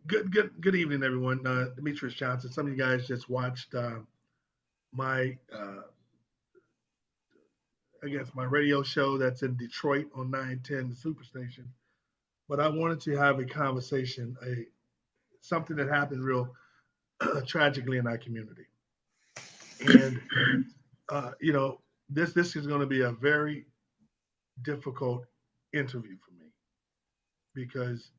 Good evening, everyone. Demetrius Johnson. Some of you guys just watched my, I guess, my radio show that's in Detroit on 910, the Superstation. But I wanted to have a conversation, something that happened real tragically in our community. And this is going to be a very difficult interview for me because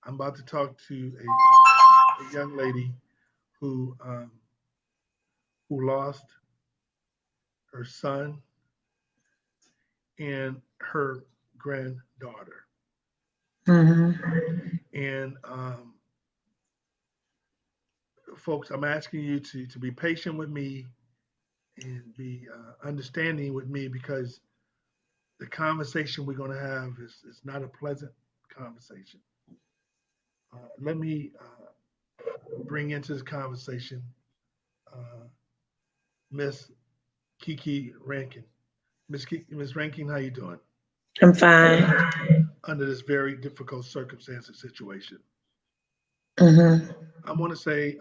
I'm about to talk to a young lady who lost her son and her granddaughter. Mm-hmm. And folks, I'm asking you to be patient with me and be understanding with me because the conversation we're going to have is not a pleasant conversation. Let me bring into this conversation Miss Kiki Rankin. Miss Rankin, how you doing? I'm fine. Under this very difficult circumstance and situation. Mm-hmm. I want to say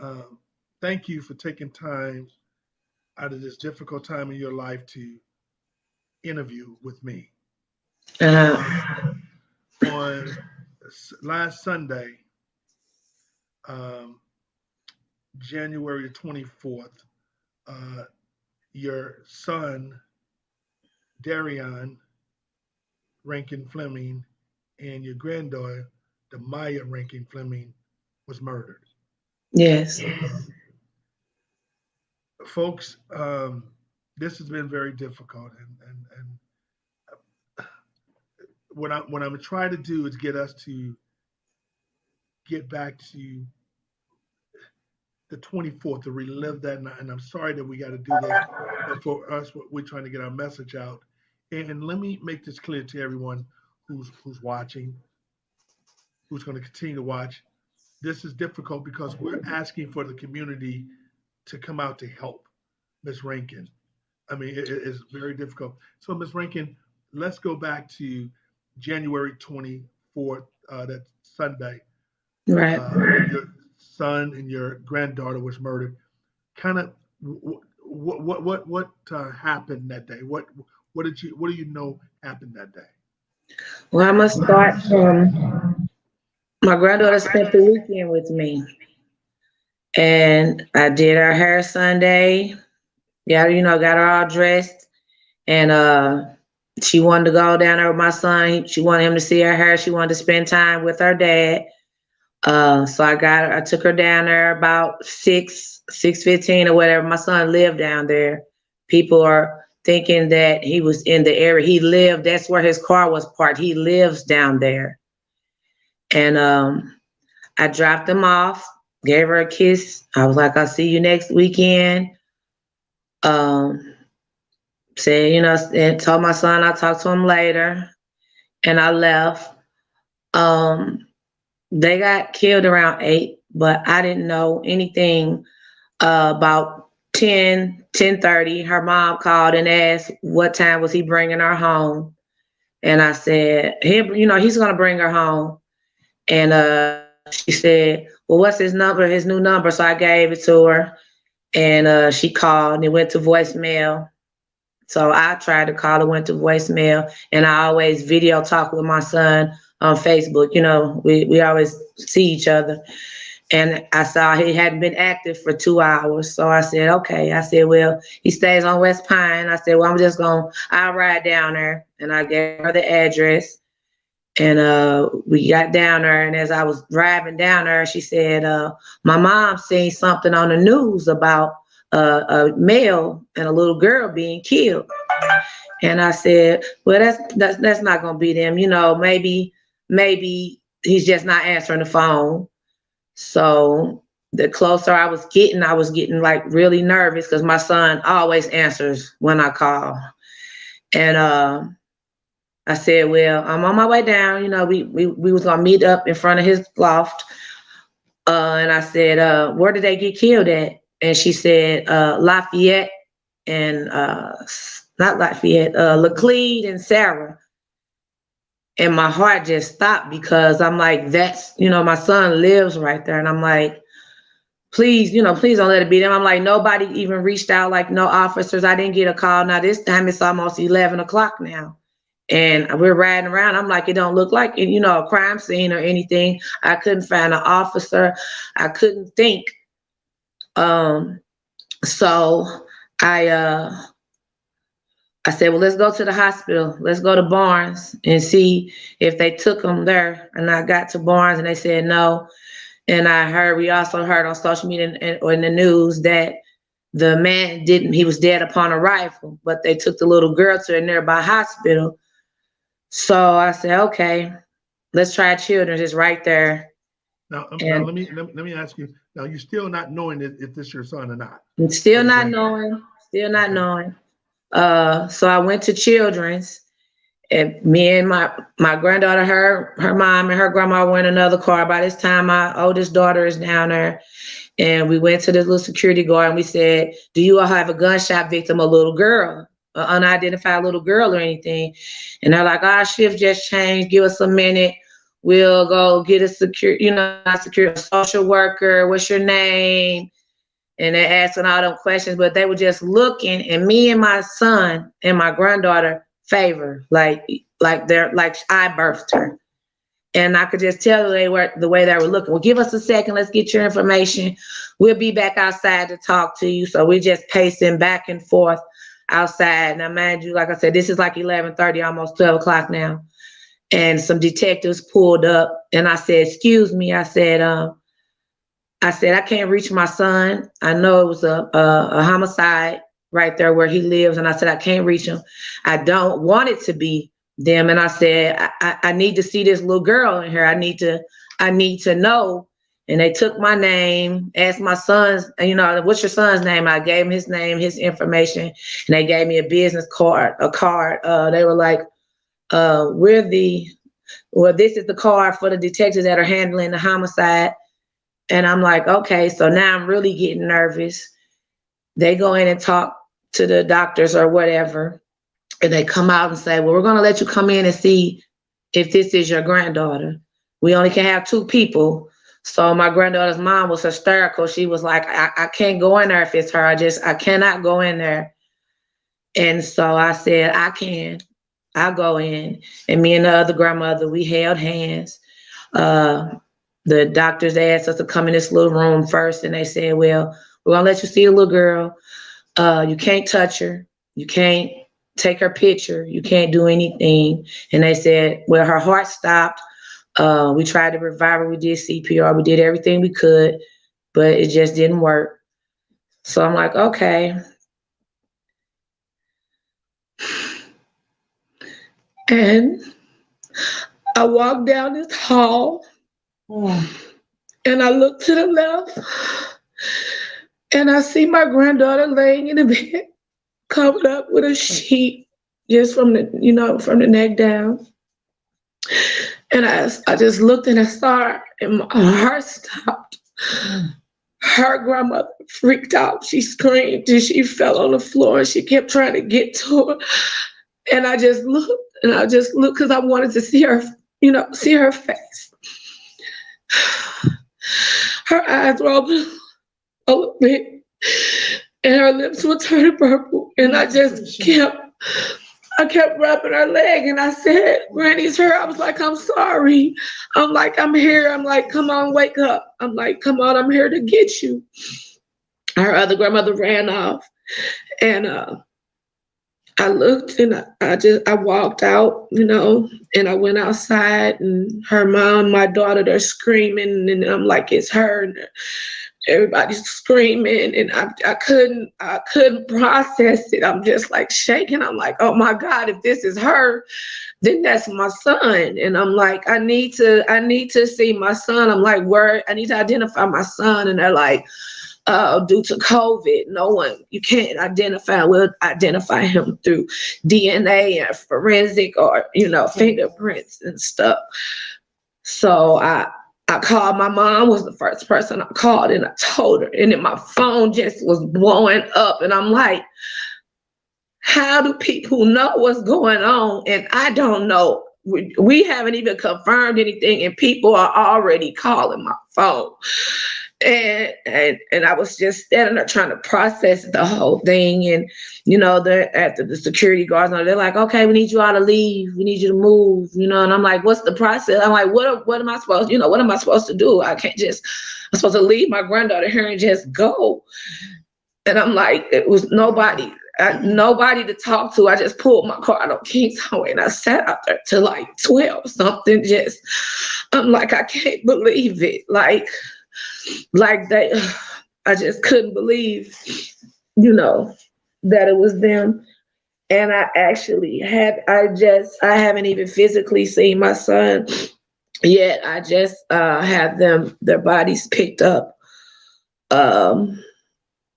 thank you for taking time out of this difficult time in your life to interview with me. Uh-huh. On last Sunday, January 24th, your son, Darrion Rankin-Fleming, and your granddaughter, Maya Rankin-Fleming, was murdered. Yes. Folks, this has been very difficult, and what I'm trying to do is get us to get back to the 24th to relive that night. And I'm sorry that we got to do this, but for us, we're trying to get our message out. And let me make this clear to everyone who's watching, who's going to continue to watch. This is difficult because we're asking for the community to come out to help Ms. Rankin. I mean, it's very difficult. So, Ms. Rankin, let's go back to January 24th, that Sunday. Right. Your son and your granddaughter was murdered. Kind of, what happened that day? What do you know happened that day? Well, I must start from my granddaughter spent the weekend with me. And I did her hair Sunday. Yeah, got her all dressed. And she wanted to go down there with my son. She wanted him to see her hair. She wanted to spend time with her dad. So I took her down there about 6:15 or whatever. My son lived down there. People are thinking that he was in the area. He lived, that's where his car was parked. He lives down there. And I dropped him off, gave her a kiss. I was like, I'll see you next weekend. Said, and told my son I'll talk to him later. And I left. They got killed around 8, but I didn't know anything about 10:30. Her mom called and asked what time was he bringing her home. And I said, he's going to bring her home. And she said, well, what's his number, his new number? So I gave it to her. And she called and it went to voicemail. So I tried to call, it went to voicemail. And I always video talk with my son on Facebook. We always see each other. And I saw he hadn't been active for 2 hours. So I said, okay. I said, well, he stays on West Pine. I said, well, I'll ride down there. And I gave her the address. And we got down there. And as I was driving down there, she said, my mom seen something on the news about a male and a little girl being killed. And I said, well, that's not going to be them. Maybe he's just not answering the phone. So the closer I was getting like really nervous because my son always answers when I call. And I said, well, I'm on my way down. We was going to meet up in front of his loft. And I said, where did they get killed at? And she said, Lafayette and not Lafayette, Laclede and Sarah. And my heart just stopped because I'm like, that's, my son lives right there. And I'm like, please, please don't let it be them. I'm like, nobody even reached out, like no officers. I didn't get a call. Now this time it's almost 11 o'clock now. And we're riding around. I'm like, it don't look like, a crime scene or anything. I couldn't find an officer. I couldn't think. So I said, well, let's go to the hospital. Let's go to Barnes and see if they took him there. And I got to Barnes and they said no. And we also heard on social media or in the news that the man he was dead upon arrival, but they took the little girl to a nearby hospital. So I said, okay, let's try Children's. It's right there. Now let me ask you. Now you're still not knowing if this is your son or not. Still not knowing. Still not knowing. So I went to Children's, and me and my granddaughter, her mom and her grandma were in another car. By this time, my oldest daughter is down there, and we went to this little security guard and we said, "Do you all have a gunshot victim, a little girl, an unidentified little girl or anything?" And they're like, "Our shift just changed. Give us a minute. We'll go get a social worker. What's your name?" And they're asking all them questions, but they were just looking, and me and my son and my granddaughter favor, like I birthed her. And I could just tell the way they were looking. Well, give us a second. Let's get your information. We'll be back outside to talk to you. So we're just pacing back and forth outside. Now, mind you, like I said, this is like 11:30, almost 12 o'clock now. And some detectives pulled up, and I said, "Excuse me." I said, I can't reach my son. I know it was a homicide right there where he lives. And I said, I can't reach him. I don't want it to be them. And I said, I need to see this little girl in here. I need to know. And they took my name, asked my son's, what's your son's name? I gave him his name, his information. And they gave me a business card, they were like, this is the card for the detectives that are handling the homicide. And I'm like, okay, so now I'm really getting nervous. They go in and talk to the doctors or whatever, and they come out and say, well, we're going to let you come in and see if this is your granddaughter. We only can have 2 people. So my granddaughter's mom was hysterical. She was like, I can't go in there if it's her. I cannot go in there. And so I said, I can. I'll go in. And me and the other grandmother, we held hands. The doctors asked us to come in this little room first, and they said, well, we're going to let you see the little girl. You can't touch her. You can't take her picture. You can't do anything. And they said, well, her heart stopped. We tried to revive her. We did CPR. We did everything we could, but it just didn't work. So I'm like, okay. And I walked down this hall. And I look to the left, and I see my granddaughter laying in the bed, covered up with a sheet, just from the neck down. And I just looked and I saw her, and my heart stopped. Her grandmother freaked out. She screamed and she fell on the floor, and she kept trying to get to her. And I just looked because I wanted to see her, see her face. Her eyes were open a little bit, and her lips were turning purple. And I just kept rubbing her leg, and I said, "Granny's her." I was like, "I'm sorry." I'm like, "I'm here." I'm like, "Come on, wake up." I'm like, "Come on, I'm here to get you." Her other grandmother ran off, and I looked, and I walked out, and I went outside, and her mom, my daughter, they're screaming, and I'm like, it's her, and everybody's screaming, and I couldn't process it. I'm just like shaking. I'm like, oh my God, if this is her, then that's my son. And I'm like, I need to see my son. I'm like, where? I need to identify my son. And they're like, due to COVID, you can't identify. We'll identify him through DNA and forensic or, fingerprints and stuff. So I called. My mom was the first person I called, and I told her, and then my phone just was blowing up, and I'm like, how do people know what's going on? And I don't know we haven't even confirmed anything, and people are already calling my phone. And I was just standing there trying to process the whole thing. And they're after the security guards, they're like, okay, we need you all to leave. We need you to move. And I'm like, what's the process? I'm like, what am I supposed? What am I supposed to do? I'm supposed to leave my granddaughter here and just go. And I'm like, it was nobody to talk to. I just pulled my car out of King's Highway and I sat out there till like 12 something. I'm like, I can't believe it. Like they, I just couldn't believe, that it was them. And I haven't even physically seen my son yet. I just had their bodies picked up.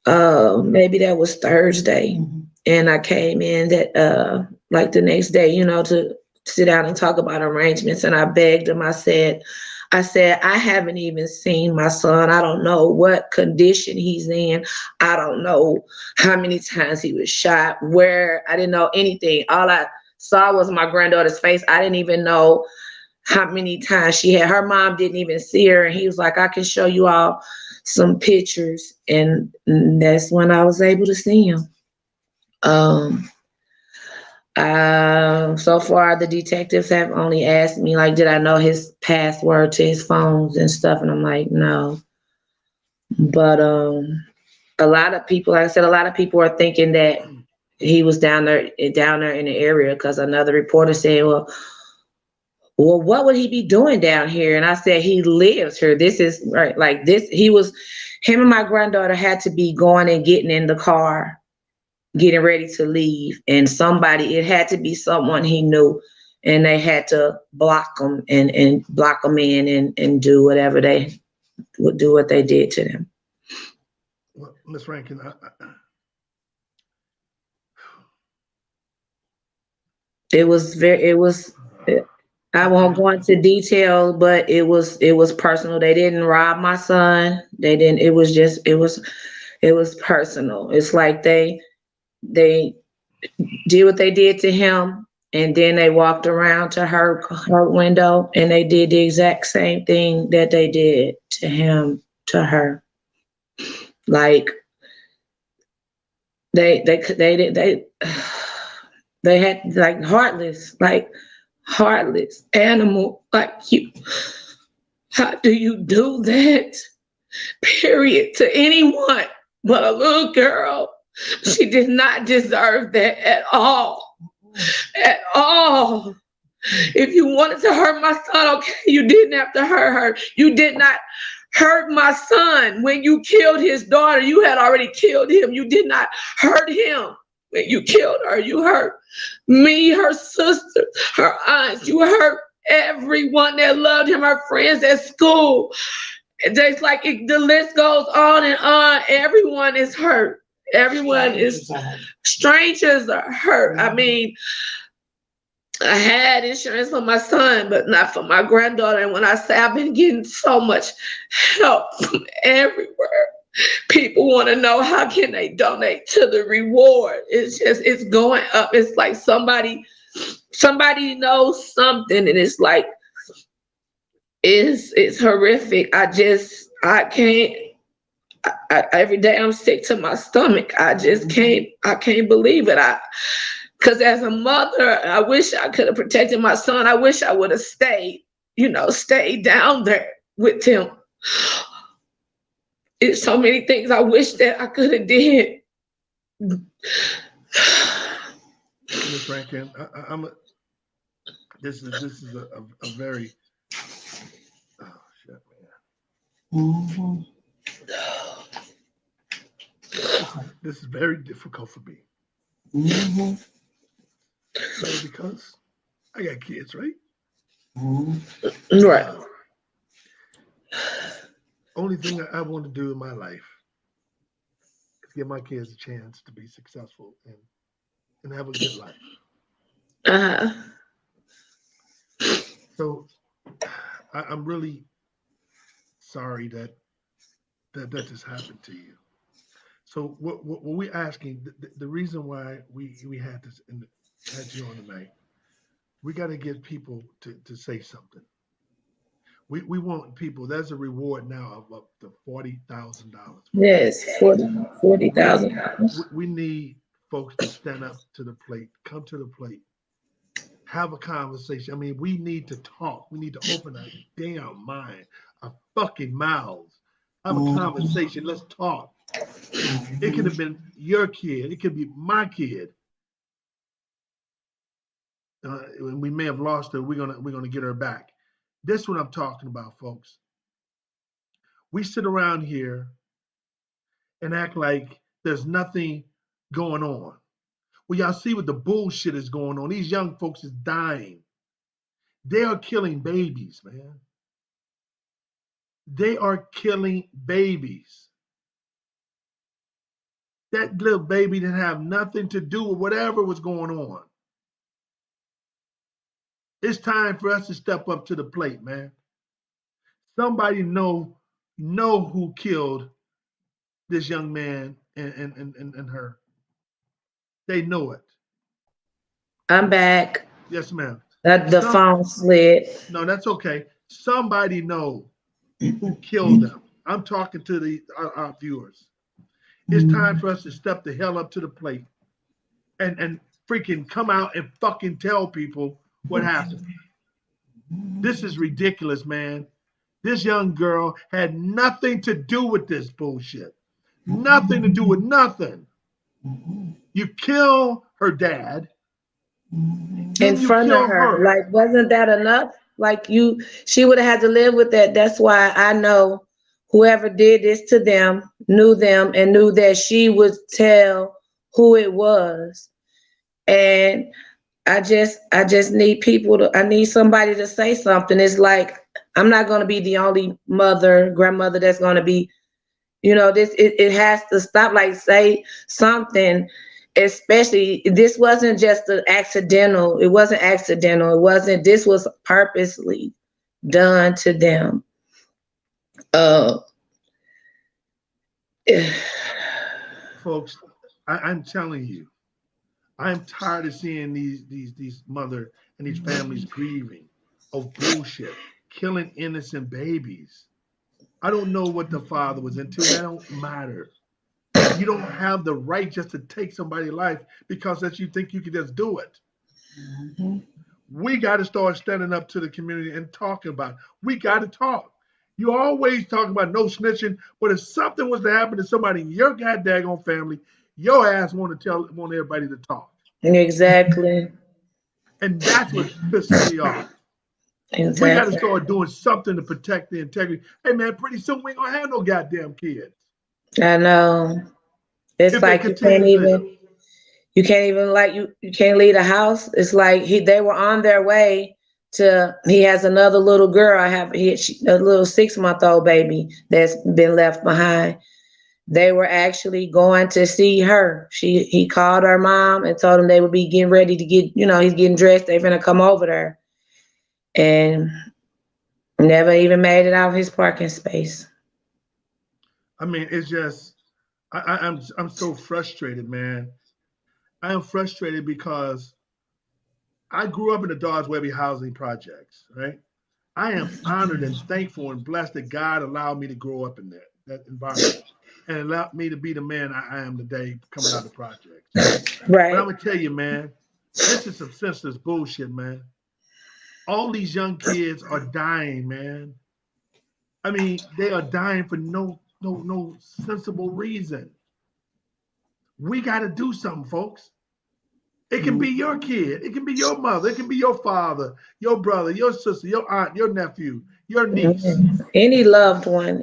Maybe that was Thursday. And I came in that like the next day, to sit down and talk about arrangements. And I begged him. I said, I haven't even seen my son. I don't know what condition he's in. I don't know how many times he was shot, where. I didn't know anything. All I saw was my granddaughter's face. I didn't even know how many times she had. Her mom didn't even see her. And he was like, I can show you all some pictures. And that's when I was able to see him. So far, the detectives have only asked me, like, did I know his password to his phones and stuff? And I'm like, no. But a lot of people, like I said, a lot of people are thinking that he was down there in the area, because another reporter said, well, what would he be doing down here? And I said, he lives here. This is right. Like this, him and my granddaughter had to be going and getting in the car, getting ready to leave, and it had to be someone he knew, and they had to block them and block them in and do whatever they would do, what they did to them. Well, Ms. Rankin, I won't go into detail, but it was personal. They didn't rob my son. They didn't. It was personal. It's like they did what they did to him, and then they walked around to her window and they did the exact same thing that they did to him, to her. Like they had like heartless animal like you. How do you do that? Period, to anyone but a little girl. She did not deserve that at all. At all. If you wanted to hurt my son, okay, you didn't have to hurt her. You did not hurt my son. When you killed his daughter, you had already killed him. You did not hurt him. When you killed her, you hurt me, her sister, her aunts. You hurt everyone that loved him, her friends at school. It's like the list goes on and on. Everyone is hurt. Everyone is, strangers are hurt. I mean, I had insurance for my son, but not for my granddaughter. And when I say I've been getting so much help from everywhere, people want to know how can they donate to the reward. It's going up. It's like somebody knows something, and it's like it's horrific. I can't. Every day I'm sick to my stomach. I just can't. I can't believe it. Because as a mother, I wish I could have protected my son. I wish I would have stayed down there with him. It's so many things I wish that I could have did. Ms. Rankin, this is a very shit, man. This is very difficult for me. Because I got kids, right? Right. Only thing I want to do in my life is give my kids a chance to be successful and have a good life. So I'm really sorry that just happened to you. So what we're asking, the reason why we had this had you on tonight We got to get people to say something. We want people. There's a reward now of up to $40,000 for that. Yes, 40, We $40,000. we need folks to stand up to the plate, come to the plate, have a conversation. I mean, we need to talk. We need to open our damn mind, our fucking mouths. Have a conversation. Let's talk. It could have been your kid. It could be my kid. We may have lost her. We're gonna get her back. This is what I'm talking about, folks. We sit around here and act like there's nothing going on. Well, y'all see what the bullshit is going on. These young folks is dying. They are killing babies, man. They are killing babies. That little baby didn't have nothing to do with whatever was going on. It's time for us to step up to the plate, man. Somebody know who killed this young man and her. They know it. I'm back. Yes, ma'am. The Some phone slid. No, that's okay. Somebody know who killed them. I'm talking to our viewers. It's time for us to step the hell up to the plate and freaking come out and fucking tell people what happened. This is ridiculous, man. This young girl had nothing to do with this bullshit. Nothing to do with nothing. You kill her dad, In then you front of kill her. her. Like, wasn't that enough? Like she would have had to live with that. That's why I know whoever did this to them and knew that she would tell who it was. And I just need I need somebody to say something. It's like I'm not gonna be the only grandmother that's gonna be, it has to stop. Like, say something. Especially, this wasn't just an accidental. It wasn't accidental. It wasn't. This was purposely done to them. Uh, Folks, I'm telling you, I'm tired of seeing these mother and these families grieving of bullshit, killing innocent babies. I don't know what the father was into. That don't matter. You don't have the right just to take somebody's life because that you think you can just do it. We got to start standing up to the community and talking about it. We got to talk. You always talk about no snitching, but if something was to happen to somebody in your goddamn family, your ass want everybody to talk. exactly. And that's what's pissing me off. We got to Exactly. start doing something to protect the integrity. Hey man, pretty soon we ain't gonna have no goddamn kids I know. It's if they like continue to live. you can't even like you can't leave the house. It's like they were on their way to. He has another little girl. A little 6-month-old baby that's been left behind. They were actually going to see her. He called her mom and told them they would be getting ready to he's getting dressed. They're gonna come over there, and never even made it out of his parking space. I mean, it's just I'm so frustrated, man. I am frustrated because I grew up in the Dodge Webby housing projects, right? I am honored and thankful and blessed that God allowed me to grow up in that environment and allowed me to be the man I am today coming out of the projects. But I'm Right. gonna tell you, man, this is some senseless bullshit, man. All these young kids are dying, man. I mean, they are dying for no sensible reason. We got to do something, folks. It can be your kid, it can be your mother, it can be your father, your brother, your sister, your aunt, your nephew, your niece,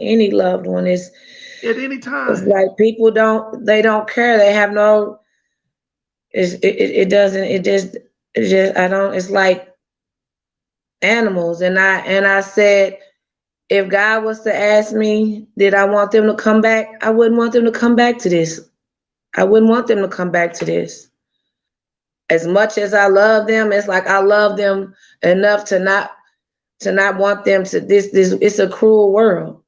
Any loved one is. at any It's time. like people don't care. They have no. It doesn't. I don't. It's like animals, and I said, if God was to ask me, did I want them to come back? I wouldn't want them to come back to this. I wouldn't want them to come back to this. As much as I love them, it's like I love them enough to not want them to this. It's a cruel world,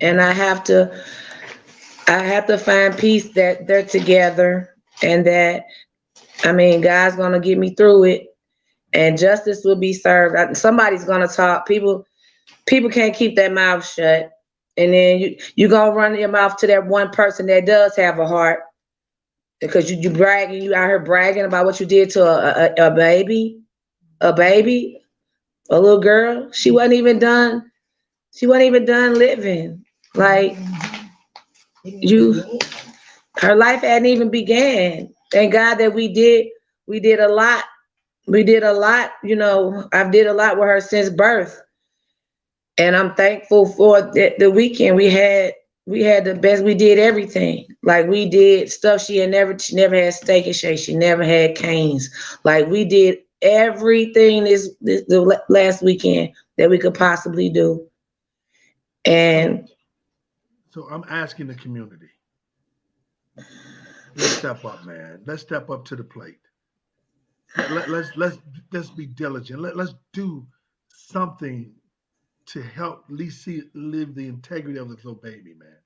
and I have to find peace that they're together, and that, I mean, God's gonna get me through it. and justice will be served. Somebody's gonna talk. People can't keep their mouth shut. And then you gonna run your mouth to that one person that does have a heart, because you bragging, you out here bragging about what you did to a baby, a baby, a little girl. She wasn't even done. She wasn't even done living. Like you, her life hadn't even began. Thank God that we did a lot. We did a lot. You know, I've did a lot with her since birth, and I'm thankful for the weekend we had. We had the best. We did everything. Like we did stuff she never had steak and shake. She never had canes. Like we did everything the last weekend that we could possibly do. And So I'm asking the community, let's step up, man. Let's step up to the plate. Let's be diligent. Let's do something to help at least live the integrity of this little baby, man.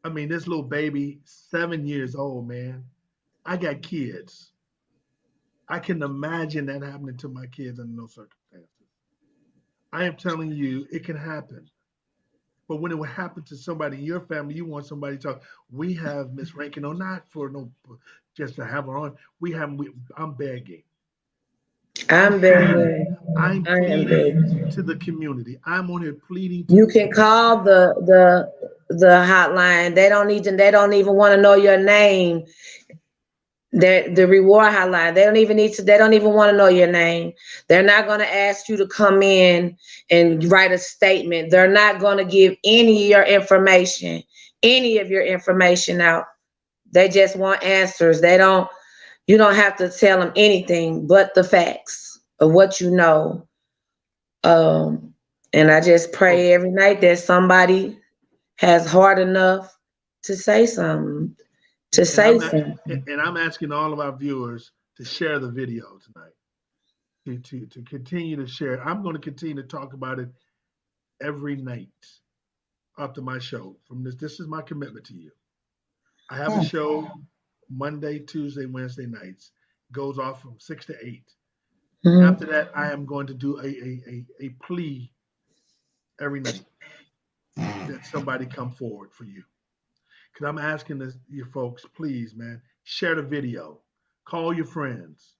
I mean, this little baby, 7 years old, man. I got kids. I can imagine that happening to my kids under no circumstances. I am telling you, it can happen. But when it would happen to somebody in your family, you want somebody to talk. We have Miss Rankin, no, not for no, just to have her on. I'm begging. I'm I'm pleading. begging. I'm I am pleading begging. to the community. I'm on here pleading to You the can community. call the hotline. They don't need to. They don't even want to know your name. The reward hotline. They don't even need to. They don't even want to know your name. They're not going to ask you to come in and write a statement. They're not going to give any of your information out. They just want answers. They don't. You don't have to tell them anything but the facts of what you know. Um, and I just So, pray every night that somebody has heart enough to say something. To and say something. I'm asking all of our viewers to share the video tonight. To continue to share. I'm going to continue to talk about it every night after my show. From this is my commitment to you. I have a show Monday, Tuesday, Wednesday nights. Goes off from 6 to 8. Mhm. After that, I am going to do a plea every night that somebody come forward for you. Because I'm asking you folks, please, man, share the video, call your friends.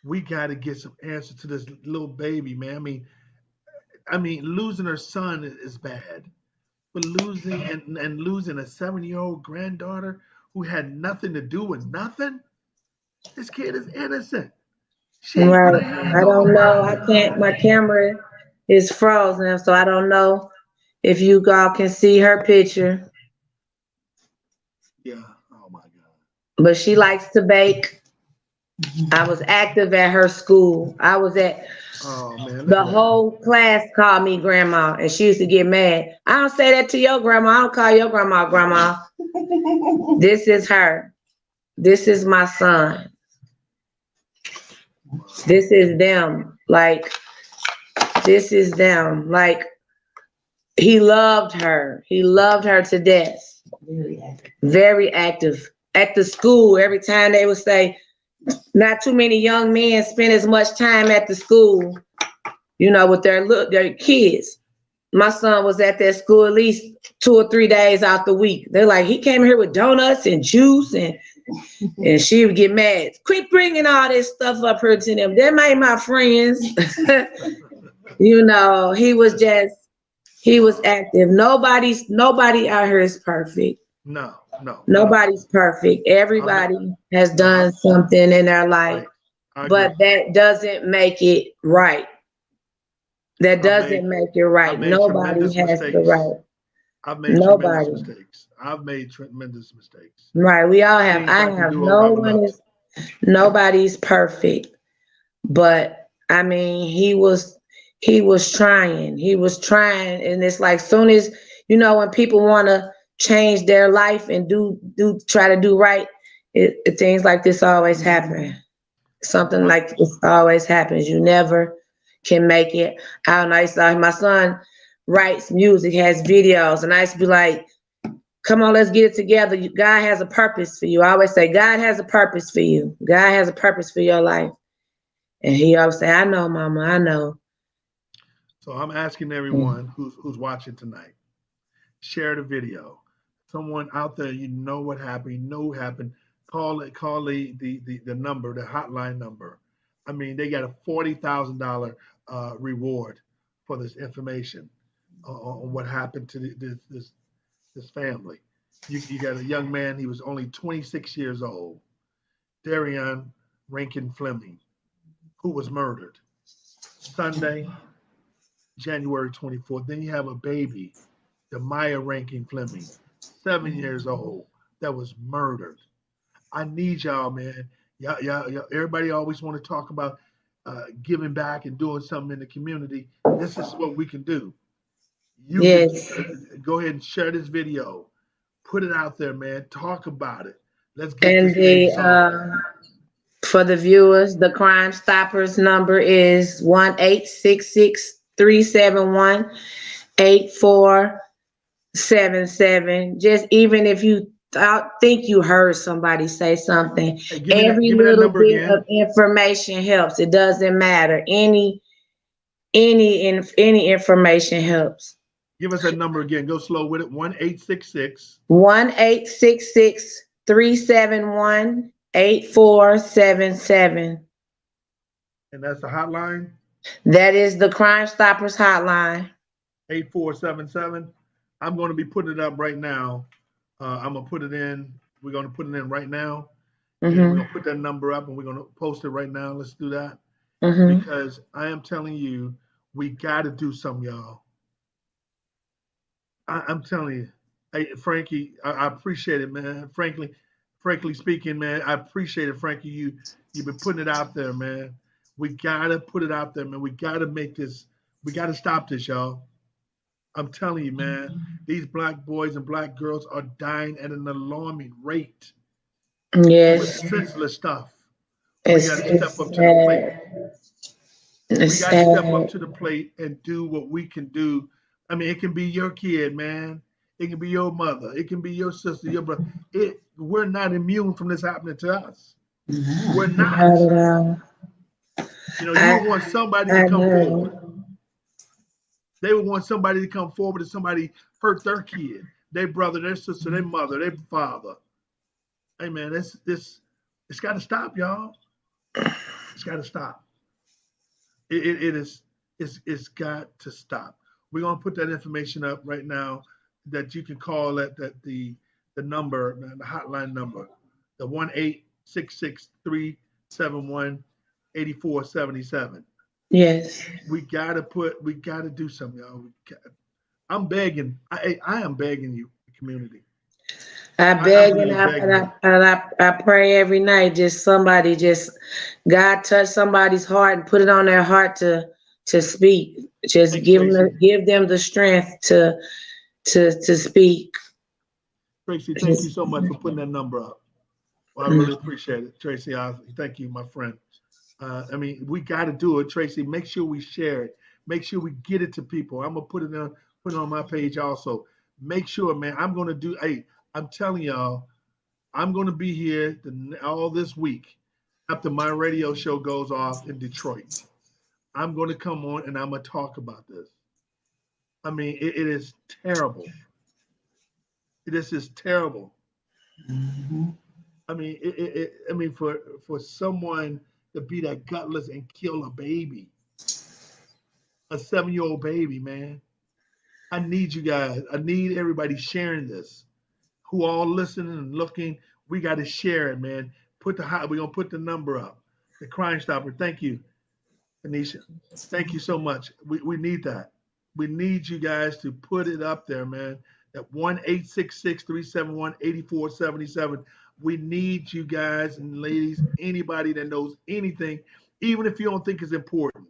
We got to get some answers to this little baby, man. I mean, losing her son is bad, but losing a 7-year-old granddaughter who had nothing to do with nothing. This kid is innocent. She ain't put Right. her hands I on don't know. nobody. I can't. My camera is frozen, so I don't know if you all can see her picture. Yeah. Oh my God. But she likes to bake. I was active at her school. I was at Oh man, look the at that. whole class called me grandma, and she used to get mad. I don't say that to your grandma. I don't call your grandma grandma. This is her. This is my son. Wow. This is them. Like, this is them. Like, he loved her. He loved her to death. Very active. At the school, every time they would say, not too many young men spend as much time at the school, with their kids. My son was at that school at least 2 or 3 days out the week. They're like, he came here with donuts and juice, and she would get mad. Quit bringing all this stuff up here to them. Them ain't my friends. He was active. Nobody out here is perfect. No, no, not at all. Nobody's perfect. I'm not, Everybody has no, done something in their life, right. I but agree. that doesn't make it right. That I've made doesn't make it I've right. made Nobody tremendous has the mistakes. right. I've made tremendous Nobody. mistakes. I've made tremendous mistakes. Right. We all have. Things I I can have. do over, I would love to. Nobody's perfect. But I mean, he was trying. He was trying. And it's like soon as, when people want to change their life and try to do right, things like this always happen. Something Well, like this always happens. You never can make it. I don't know. I used to, my son writes music, has videos, and I used to be like, come on, let's get it together. God has a purpose for you. I always say, God has a purpose for you. God has a purpose for your life. And he always say, I know, Mama, I know. So I'm asking Mm. everyone who's watching tonight, share the video. Someone out there, you know what happened, you know what happened. Call the number, the hotline number. I mean, they got a $40,000 reward for this information on what happened to this family. You got a young man, he was only 26 years old, Darrion Rankin-Fleming, who was murdered Sunday, January 24th. Then you have a baby, the Maya Rankin-Fleming, 7 years old, that was murdered. I need y'all, man. Y'all, everybody always want to talk about giving back and doing something in the community. This is what we can do. You could Yes. go ahead and share this video, put it out there, man. Talk about it. Let's get And this thing the solved. for the viewers, the Crime Stoppers number is 1-866-371-8477. Just even if you think you heard somebody say something, Hey, every give me that little number bit of again. information helps. It doesn't matter. Any information helps. Give us that number again. Go slow with it. 1-866. 1-866-371-8477. And that's the hotline. That is the Crime Stoppers hotline. 8477. I'm going to be putting it up right now. I'm going to put it in. We're going to put it in right now. And we're Mm-hmm. going to put that number up and we're going to post it right now. Let's do that. Mm-hmm. Because I am telling you, we got to do something, y'all. I'm telling you. Hey, Frankie, I appreciate it, man. Frankly speaking, man, I appreciate it, Frankie. You've been putting it out there, man. We got to put it out there, man. We got to make this, we got to stop this, y'all. I'm telling you, man, these black boys and black girls are dying at an alarming rate with Yes. senseless stuff. We got It's to step it's up to the plate. sad. We It's got to step up sad. to the plate and do what we can do. I mean, it can be your kid, man. It can be your mother. It can be your sister, your brother. We're not immune from this happening to us. We're not. Not at all. You I would want somebody to I come forward. know. They would want somebody to come forward if somebody hurt their kid, their brother, their sister, their mother, their father. Hey man, it's got to stop, y'all. It's got to stop. It is it's got to stop. We're gonna put that information up right now that you can call the number, the hotline number, the 1-866-371-8477. Yes. We gotta do something, y'all. I'm begging. I am begging you, community. I I'm beg and really I, begging and you. I, and I pray every night. Just somebody, just God touch somebody's heart and put it on their heart to speak. Just Thank you, Tracy. give them the strength to speak. Tracy, thank you Just, so much for putting that number up. Well, I really mm, appreciate it, Tracy. Thank you, my friend. I mean, we got to do it, Tracy. Make sure we share it. Make sure we get it to people. I'm gonna put it on my page also. Make sure, man. I'm gonna do. Hey, I'm telling y'all, I'm gonna be here all this week after my radio show goes off in Detroit. I'm gonna come on and I'm gonna talk about this. I mean, it is terrible. This is terrible. mhm. I mean, I mean, for someone to be that gutless and kill a baby, a 7-year-old baby, man. I need you guys. I need everybody sharing this. Who all listening and looking? We got to share it, man. We're gonna put the number up. The Crime Stopper. Thank you, Anisha. Thank you so much. We need that. We need you guys to put it up there, man. That 1-866-371-8477. We need you guys and ladies, anybody that knows anything, even if you don't think it's important.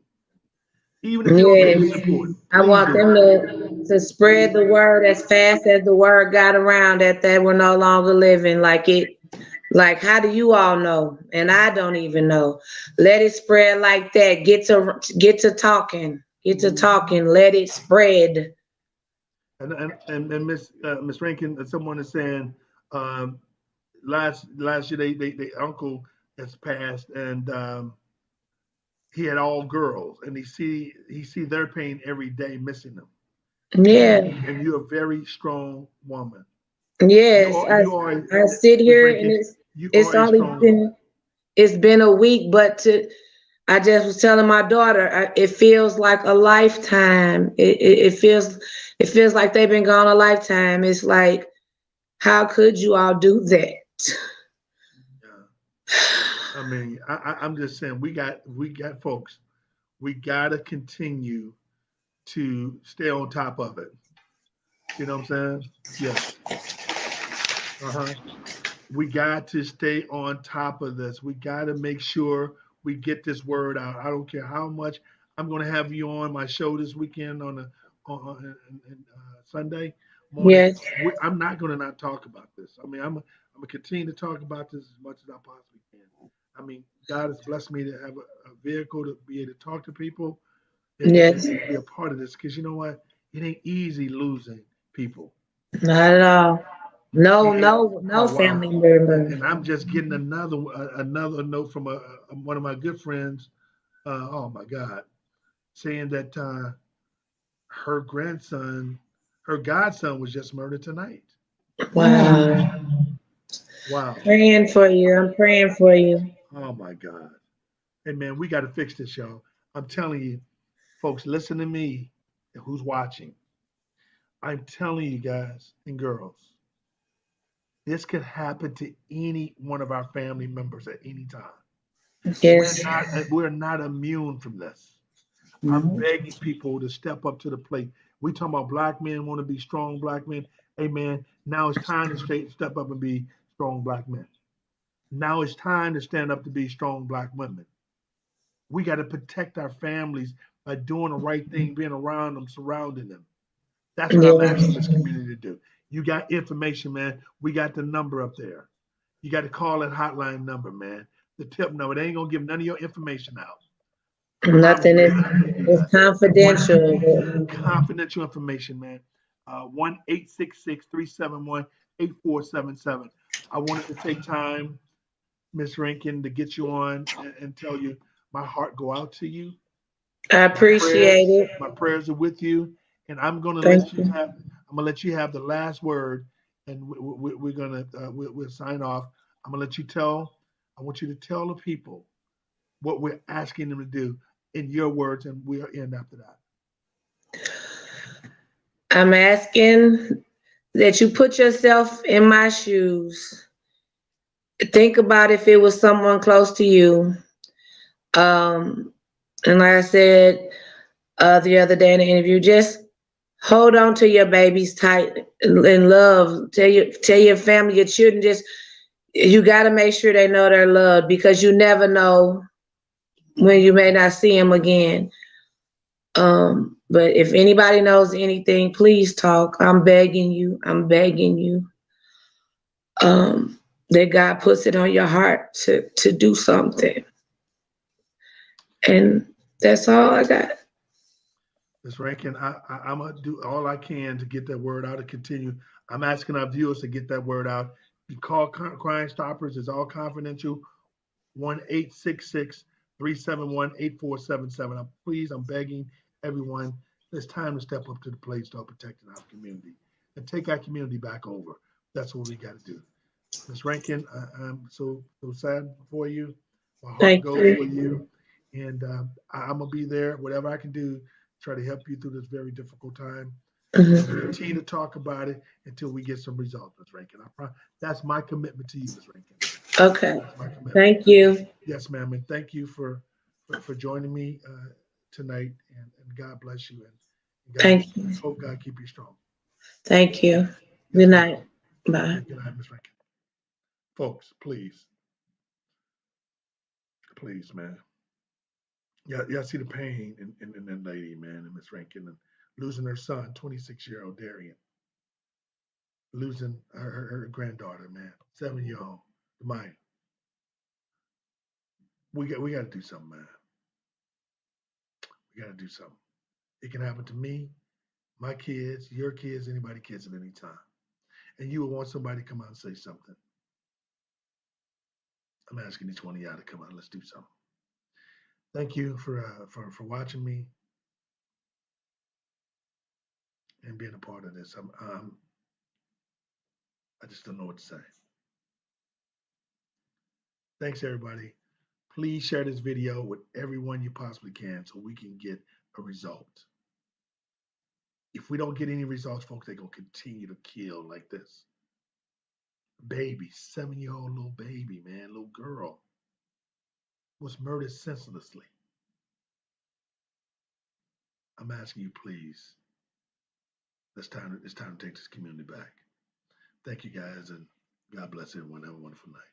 Even if you don't think it's Yes. important, I please want do. them to spread the word as fast as the word got around that they were no longer living. Like, how do you all know? And I don't even know. Let it spread like that. Get to talking. Get to talking. Let it spread. And Miss Rankin, someone is saying um, last year they uncle has passed, and he had all girls, and he see their pain every day, missing them. Yeah. And you're a very strong woman. You Yes. are you are I sit Miss here and Rankin. You it's are a only strong woman. been a week, but I just was telling my daughter, it feels like a lifetime. It feels like they've been gone a lifetime. It's like, how could you all do that? Yeah. I mean, I'm just saying we got folks. We gotta continue to stay on top of it. You know what I'm saying? Yes. Uh-huh. We got to stay on top of this. We got to make sure we get this word out. I don't care how much I'm going to have you on my show this weekend on Sunday morning. Yes. I'm not going to not talk about this. I mean, I'm going to continue to talk about this as much as I possibly can. I mean, God has blessed me to have a vehicle to be able to talk to people Yes. and be a part of this because you know what? It ain't easy losing people. Not at all. No, It ain't. no Oh wow! family member. And I'm just getting another note from one of my good friends. Oh my God, saying that her grandson, her godson, was just murdered tonight. Wow. Wow. Praying for you. I'm praying for you. Oh my God. Hey man, we got to fix this, y'all. I'm telling you, folks. Listen to me. Who's watching? I'm telling you guys and girls, this could happen to any one of our family members at any time. Yes. We're not immune from this. I'm begging people to step up to the plate. We talking about black men want to be strong black men. Hey man, now it's time to step up and be strong black men. Now it's time to stand up to be strong black women. We got to protect our families by doing the right thing, being around them, surrounding them. That's what I'm asking Yes. this community to do. You got information, man. We got the number up there. You got to call that hotline number, man. The tip number. They ain't gonna give none of your information out. I promise Nothing you, is they're not gonna do it's that. confidential. Confidential information, man. 1-866-371-8477. I wanted to take time, Miss Rankin, to get you on and tell you my heart go out to you. I My appreciate prayers, it. my prayers are with you, and Thank you. I'm gonna let you have the last word, and we're gonna we'll sign off. I'm gonna let you tell. I want you to tell the people what we're asking them to do in your words, and we'll end after that. I'm asking that you put yourself in my shoes. Think about if it was someone close to you. Um, and like I said the other day in the interview, just hold on to your babies tight in love. Tell your family, your children, just you got to make sure they know they're loved because you never know when you may not see them again. But if anybody knows anything, please talk. I'm begging you. I'm begging you. That God puts it on your heart to do something, and that's all I got. Ms. Rankin, I'm gonna do all I can to get that word out and continue. I'm asking our viewers to get that word out. You call Crime Stoppers. It's all confidential. 1-866-371-8477. I'm begging everyone. It's time to step up to the plate, start protecting our community, and take our community back over. That's what we got to do. Ms. Rankin, I'm so sad for you. My heart Thank goes for you. you, and I'm gonna be there. Whatever I can do, try to help you through this very difficult time. We're gonna Mhm. continue to talk about it until we get some results, Ms. Rankin. That's my commitment to you, Ms. Rankin. Okay. That's my commitment. Thank you. Yes, ma'am, and thank you for joining me tonight, and God bless you, and God Thank you. hope God keep you strong. Thank you. Good Yes, ma'am. night. Bye. Good night, Ms. Rankin. Folks, please, please, man. Yeah, see the pain in that lady, man, and Miss Rankin, and losing her son, 26-year-old Darrion, losing her granddaughter, man, 7-year old, Maya. We got to do something, man. We got to do something. It can happen to me, my kids, your kids, anybody kids at any time. And you would want somebody to come out and say something. I'm asking each one of y'all to come out. Let's do something. Thank you for watching me and being a part of this. I just don't know what to say. Thanks, everybody. Please share this video with everyone you possibly can so we can get a result. If we don't get any results, folks, they're going to continue to kill like this. Baby, 7-year-old little baby, man, little girl, was murdered senselessly. I'm asking you, please. It's time to take this community back. Thank you, guys, and God bless everyone. Have a wonderful night.